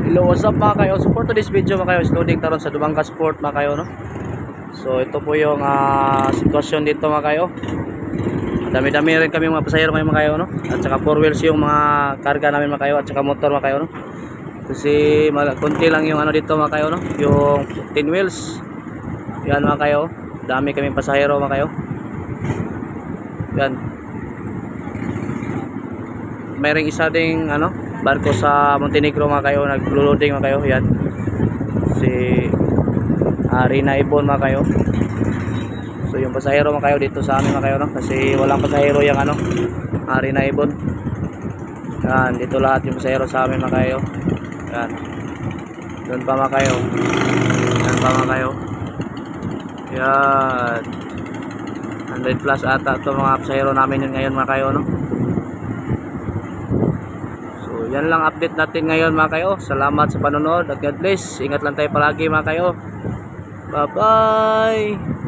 Hello, what's up mga kayo? So for today's video mga kayo is loading taron sa Dumangas Port mga kayo, no? So ito po yung sitwasyon dito mga kayo. Dami-dami rin kami mga pasahero ngayon mga kayo, no? At saka 4 wheels yung mga karga namin mga kayo, at saka motor mga kayo, no? Kasi konti lang yung ano dito mga kayo, no? Yung 10 wheels. Yan mga kayo. Dami kaming pasahero mga kayo. Yan. Mayroong isa ding ano, barko sa Montenegro mga kayo, naglo-loading mga kayo. Yan. Si Rina Ibon mga kayo. So yung pasahero mga kayo dito sa amin mga kayo, no? Kasi walang pasahero yung ano, Rina Ibon. Yan, dito lahat yung pasahero sa amin mga kayo. Yan. Doon pa mga kayo. Yan pa mga kayo. Yan. 100 plus ata ito mga pasahero namin yun ngayon mga kayo, no? So yan lang update natin ngayon mga kayo. Salamat sa panonood at God bless. Ingat lang tayo palagi mga kayo. Bye bye.